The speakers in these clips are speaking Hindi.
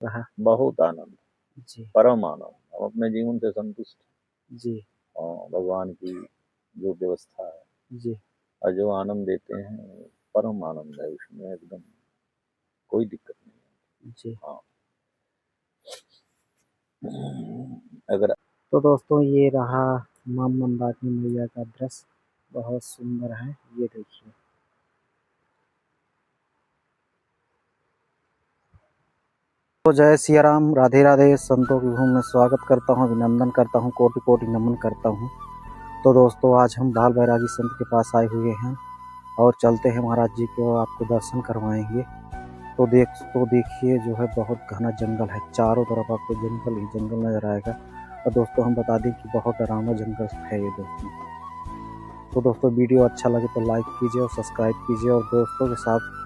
रहा? बहुत आनंद, जी, परम आनंद। हम अपने जीवन से संतुष्ट जी, हैं। भगवान की जो व्यवस्था है जी, और जो आनंद देते हैं, परम आनंद है, उसमें एकदम कोई दिक्कत नहीं जी। है। हाँ, अगर तो दोस्तों ये रहा माँ मंदाकिनी मैया का दृश्य, बहुत सुंदर है, ये देखिए। तो जय सिया राम, राधे राधे। संतों की भूमि में स्वागत करता हूँ, अभिनंदन करता हूँ, कोटि कोटि नमन करता हूँ। तो दोस्तों आज हम बाल बैरागी संत के पास आए हुए हैं और चलते हैं महाराज जी के, और आपको दर्शन करवाएंगे। तो देखिए जो है बहुत घना जंगल है, चारों तरफ आपको जंगल ही जंगल नजर आएगा। और दोस्तों हम बता दें कि बहुत डरावना जंगल है ये दोस्तों। तो दोस्तों वीडियो अच्छा लगे तो लाइक कीजिए और सब्सक्राइब कीजिए और दोस्तों के साथ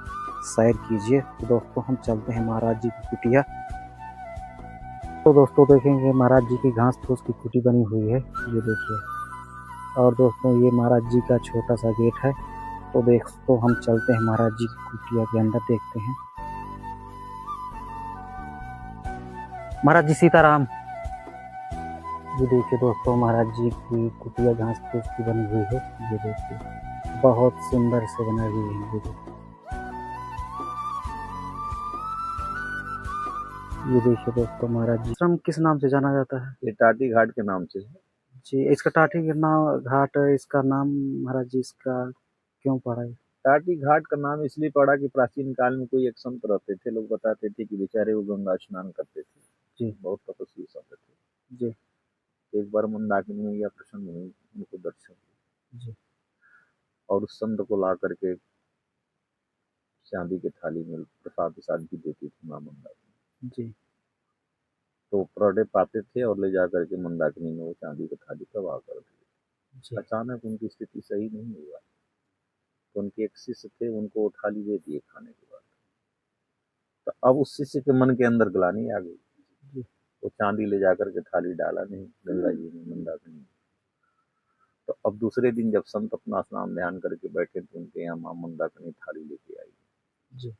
शेयर कीजिए। तो दोस्तों हम चलते हैं महाराज जी की कुटिया। तो दोस्तों देखेंगे महाराज जी की घास फूस की कुटी बनी हुई है, ये देखिए। और दोस्तों ये महाराज जी का छोटा सा गेट है। तो दोस्तों हम चलते हैं महाराज जी की कुटिया के अंदर, देखते हैं। महाराज जी सीताराम। ये देखिए दोस्तों महाराज जी की कुटिया घास फूस की बनी हुई है, ये देखिए बहुत सुंदर से बनाई हुई है, ये देखिए। ये देखिए दोस्तों महाराज जी आश्रम किस नाम से जाना जाता है? ये टाटी घाट के नाम से है। जी, इसका टाटी गिरना घाट, इसका नाम महाराज जी इसका क्यों पड़ा है? टाटी घाट का नाम इसलिए पड़ा कि प्राचीन काल में कोई एक संत रहते थे, लोग बताते थे कि बेचारे वो गंगा स्नान करते थे, जी, बहुत तपस्वी संत थे। जी, एक बार मंदाकिनी मैया प्रसन्न हुई, उनको दर्शन दिए जी, और उस संत को ला करके चांदी की थाली में प्रसाद प्रसाद भी देती थी माँ मंदाकिनी। जी, तो पर डे पाते थे और ले जा करके मंदाकिनी में वो चांदी की थाली प्रवाह कर दी। जी, अचानक उनकी स्थिति सही नहीं हुआ, तो उनके एक शिष्य थे, उनको वो थाली दे दिए खाने के बाद। तो अब उस शिष्य के मन के अंदर ग्लानि आ गई। जी, वो चांदी ले जाकर के थाली डाला नहीं गंगा जी में, मंदाकिनी में। तो अब दूसरे दिन जब संत अपना स्नान ध्यान करके बैठे तो उनके यहाँ माँ मंदाकिनी थाली लेके आई। जी,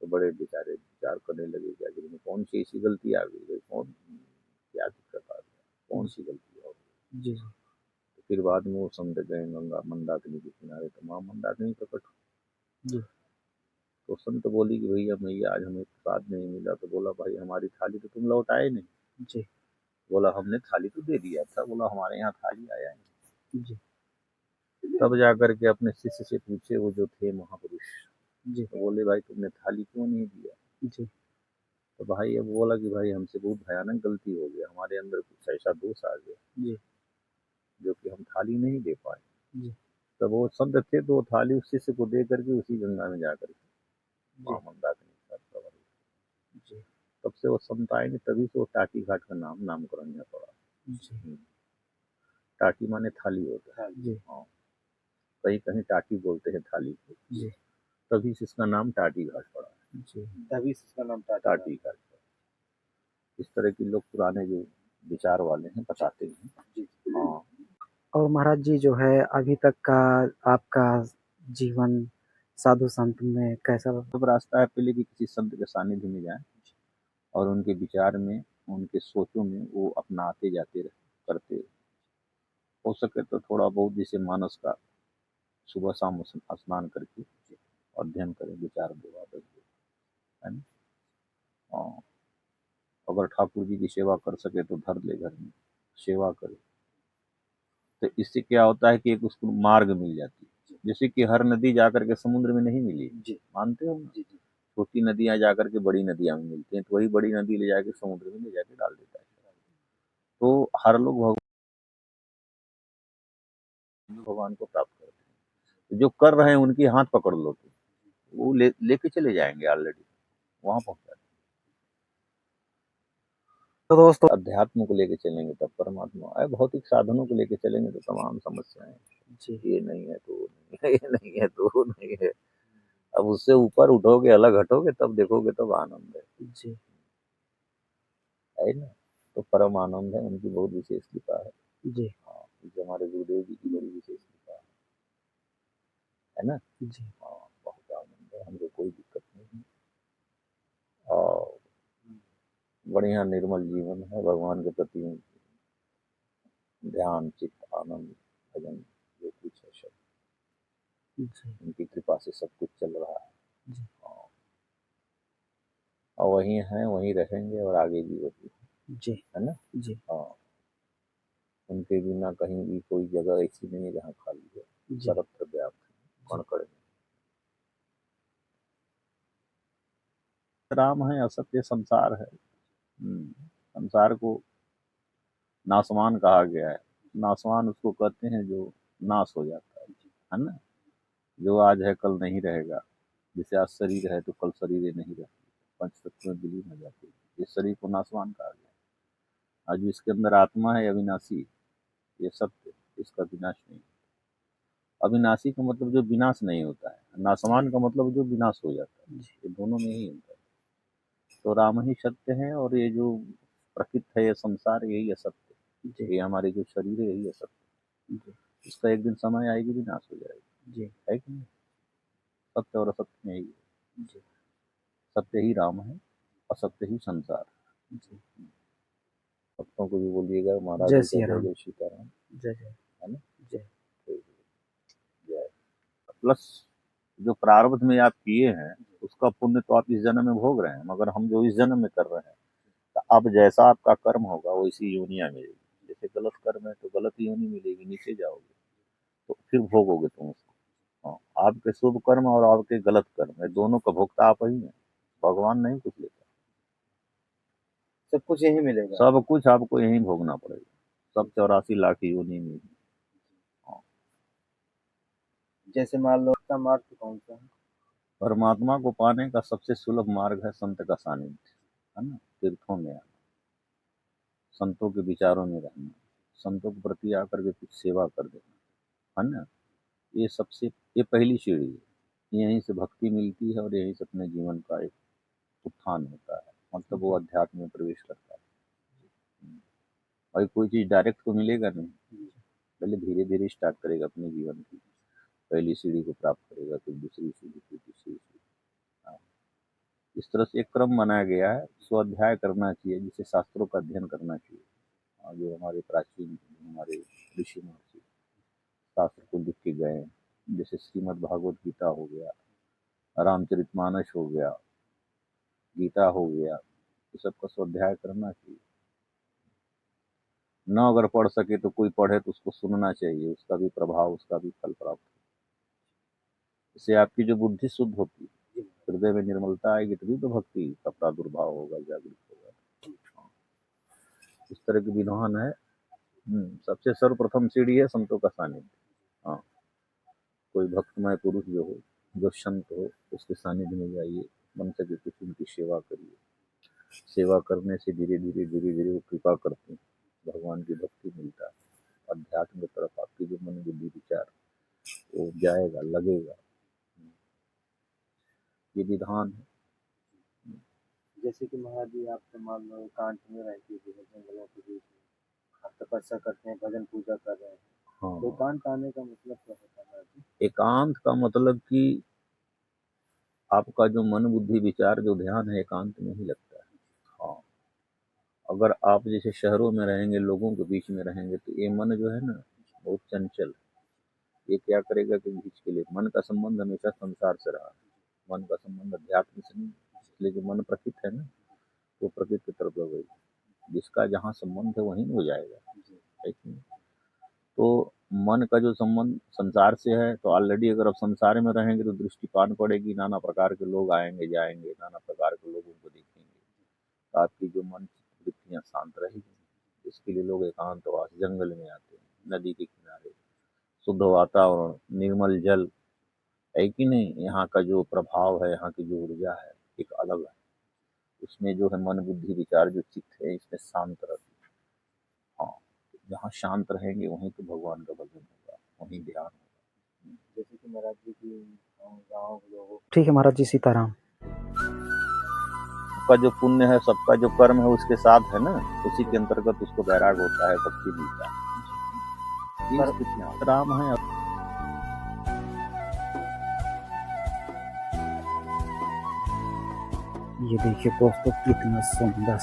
तो बड़े बेचारे विचार करने लगे कि आखिर में कौन सी ऐसी गलती आ गई, कौन क्या दिक्कत आ गई, कौन सी गलती हो गई। जी, तो फिर बाद में वो संत गए गंगा मंदाकिनी के किनारे, तो माँ मंदाकिनी प्रकट। जी, तो संत बोली कि भैया मैया आज हमें प्रसाद नहीं मिला। तो बोला भाई हमारी थाली तो तुम लौटाए नहीं। जी, बोला हमने थाली तो दे दिया था। बोला हमारे यहाँ थाली आया नहीं। जी, तब जाकर के अपने शिष्य से पूछे वो जो थे महापुरुष, जी, तो बोले भाई तुमने थाली क्यों नहीं दिया। जी, तो भाई अब बोला कि भाई हमसे बहुत भयानक गलती हो गया, हमारे अंदर कुछ ऐसा दोष आ गया जी, जो कि हम थाली नहीं दे पाए। जी, तब वो संत थे तो वो थाली उस शिष्य को दे करके उसी गंगा में जाकर के जी, मां मंदाकिनी के साथ प्रवाहित। जी, तब से वो संत आए नहीं, तभी से वो टाटी घाट का नामकरण यहाँ पड़ा। जी, टाटी माने थाली होता है। जी, हाँ, कहीं कहीं टाटी बोलते हैं थाली को, जी, तभी से इसका नाम टाटी घाट पड़ा है। जी, तभी से इसका नाम टाटी टाटी घाट। इस तरह के लोग पुराने जो विचार वाले हैं बताते हैं। जी। हाँ, और महाराज जी जो है अभी तक का आपका जीवन साधु संत में कैसा रहा? सब रास्ता है पहले कि किसी संत के सानिध्य में जाए और उनके विचार में, उनके सोचों में वो अपनाते जाते रहे, करते रहे। हो सके तो थोड़ा बहुत जैसे मानस का सुबह शाम स्नान करके अध्ययन करें, विचार देवा दस है ना। हाँ, अगर ठाकुर जी की सेवा कर सके तो धर ले घर में, सेवा करे। तो इससे क्या होता है कि एक उसको मार्ग मिल जाती है, जैसे कि हर नदी जाकर के समुद्र में नहीं मिली। जी, मानते हो ना, जी, जी, छोटी नदियां जाकर के बड़ी नदियां में मिलती हैं, तो वही बड़ी नदी ले जाके समुद्र में ले जाके डाल देता है। तो हर लोग भगवान को प्राप्त करते हैं। तो जो कर रहे हैं उनके हाथ पकड़ लो, तो वो लेके चले जाएंगे, ऑलरेडी वहां पहुंचा देंगे। तो दोस्तों अध्यात्म को लेके चलेंगे तब परमात्मा आए, भौतिक साधनों को लेके चलेंगे तो तमाम समस्याएं, जी, ये नहीं है तो वो नहीं है, ये नहीं है तो वो नहीं है। अब उससे ऊपर उठोगे, अलग हटोगे, तब देखोगे तब आनंद जी, है ना। तो परम आनंद है, उनकी बहुत विशेष कृपा है। जी, हाँ, जो हमारे गुरुदेव जी की बड़ी विशेष कृपा है ना। जी, हाँ, बहुत आनंद है, हमको कोई दिक्कत नहीं है। और बढ़िया निर्मल जीवन है, भगवान के प्रति ध्यान, चित्त, आनंद, भजन जो कुछ है सब जी उनकी कृपा से सब कुछ चल रहा है। जी और वहीं हैं, वहीं रहेंगे और आगे भी वही, जी है ना। जी हाँ, उनके बिना कहीं भी कोई जगह ऐसी नहीं है जहाँ खाली है, जी सर्वत्र व्याप्त है, कण कण में। राम है, असत्य संसार है। संसार को नासवान कहा गया है। नासवान उसको कहते हैं जो नाश हो जाता है ना। जो आज है कल नहीं रहेगा। जैसे आज शरीर है तो कल शरीर नहीं रहती, पंच तत्व में विलीन हो जाती है। इस शरीर को नासवान कहा गया। आज इसके अंदर आत्मा है अविनाशी, ये सत्य, इसका विनाश नहीं। अविनाशी का मतलब जो विनाश नहीं होता है, नासवान का मतलब जो विनाश हो जाता है, ये दोनों में ही होता है। तो राम ही सत्य है और ये जो प्रकृति है, ये संसार, यही असत्य, ये हमारे जो शरीर है यही असत्य। इसका एक दिन समय आएगी, विनाश हो जाएगा, जी है कि नहीं। सत्य और असत्य में यही है। सत्य ही राम है, असत्य ही संसार। भक्तों को भी बोलिएगा महाराज जय जी का सिया जय राम। जय सीताराम, जय जय है ना। जय जय। प्लस जो प्रारब्ध में आप किए हैं उसका पुण्य तो आप इस जन्म में भोग रहे हैं, मगर हम जो इस जन्म में कर रहे हैं, तो अब जैसा आपका कर्म होगा वैसी योनियां मिलेगी। जैसे गलत कर्म है तो गलत योनि मिलेगी, नीचे जाओगे तो फिर भोगोगे तुम उसको। हाँ, आपके शुभ कर्म और आपके गलत कर्म है, दोनों का भोक्ता आप ही है, भगवान नहीं कुछ लेता। सब कुछ यही मिलेगा। सब कुछ आपको यहीं भोगना पड़ेगा, सब 84 लाख योनि में। जैसे मान लो उसका मार्ग कौन सा है? परमात्मा को पाने का सबसे सुलभ मार्ग है संत का सानिध्य, है ना। तीर्थों में आना, संतों के विचारों में रहना, संतों के प्रति आकर के कुछ सेवा कर देना, है ना। ये सबसे, ये पहली सीढ़ी है। यहीं से भक्ति मिलती है और यहीं से अपने जीवन का एक उत्थान होता है, मतलब वो अध्यात्म में प्रवेश करता है। और कोई चीज़ डायरेक्ट तो मिलेगा नहीं, पहले धीरे धीरे स्टार्ट करेगा अपने जीवन की। पहली सीढ़ी को प्राप्त करेगा, फिर दूसरी सीढ़ी, फिर तीसरी सीढ़ी। हाँ, इस तरह से एक क्रम बनाया गया है। स्वाध्याय करना चाहिए, जिसे शास्त्रों का अध्ययन करना चाहिए। जो हमारे प्राचीन, हमारे ऋषि महर्षि शास्त्र को लिख के गए, जैसे श्रीमद् भागवत गीता हो गया, रामचरितमानस हो गया, गीता हो गया, ये सब का स्वाध्याय करना चाहिए। न अगर पढ़ सके तो कोई पढ़े तो उसको सुनना चाहिए, उसका भी प्रभाव, उसका भी फल प्राप्त। इससे आपकी जो बुद्धि शुद्ध होती है, हृदय में निर्मलता आएगी, तभी तो भक्ति का प्रादुर्भाव होगा, जागृत होगा। इस तरह के विधान है। सबसे सर्वप्रथम सीढ़ी है संतों का सानिध्य। हाँ, कोई भक्तमय पुरुष जो हो, जो संत हो, उसके सानिध्य में जाइए, मन से कुछ उनकी सेवा करिए। सेवा करने से धीरे धीरे धीरे धीरे वो कृपा करते हैं, भगवान की भक्ति मिलता है, अध्यात्म की तरफ आपकी जो मन बुद्धि विचार वो जाएगा, लगेगा। ये विधान है। जैसे कि महाराज जी आप तो मान लो एकांत में रहती है, जंगलों के बीच में आप तपस्या करते हैं, भजन पूजा कर रहे हैं, तो हाँ, एकांत आने का मतलब क्या होता है महाराज जी? एकांत का मतलब कि आपका जो मन बुद्धि विचार जो ध्यान है एकांत में ही लगता है। हाँ, अगर आप जैसे शहरों में रहेंगे, लोगों के बीच में रहेंगे, तो ये मन जो है ना बहुत चंचल, ये क्या करेगा कि खींच के लिए। मन का संबंध हमेशा संसार से रहा है, मन का संबंध अध्यात्म से नहीं। इसलिए जो मन प्रकृति है ना, वो प्रकृति की तरफ लगेगी। जिसका जहाँ संबंध है वहीं हो जाएगा, है कि नहीं? तो मन का जो संबंध संसार से है, तो ऑलरेडी अगर आप संसार में रहेंगे तो दृष्टिपात पड़ेगी, नाना प्रकार के लोग आएंगे जाएंगे, नाना प्रकार के लोगों को देखेंगे, तो आपकी जो मन की वृत्तियाँ शांत रहेगी। इसके लिए लोग एकांतवास जंगल में आते हैं, नदी के किनारे, शुद्ध वातावरण, निर्मल जल, है कि नहीं। यहाँ का जो प्रभाव है, यहाँ की जो ऊर्जा है एक अलग है। उसमें जो है मन बुद्धि विचार जो चित्त है इसमें शांत रहती है। हाँ, जहाँ शांत रहेंगे वहीं तो भगवान का भजन होगा, वहीं ध्यान होगा। जैसे कि महाराज जी की गाँव लोगों, ठीक है महाराज जी, सीताराम। सबका जो पुण्य है, सबका जो कर्म है उसके साथ है ना, उसी के अंतर्गत उसको वैराग होता है, भक्ति मिलता है। राम है। ये देखिए दोस्तों कितना सुंदर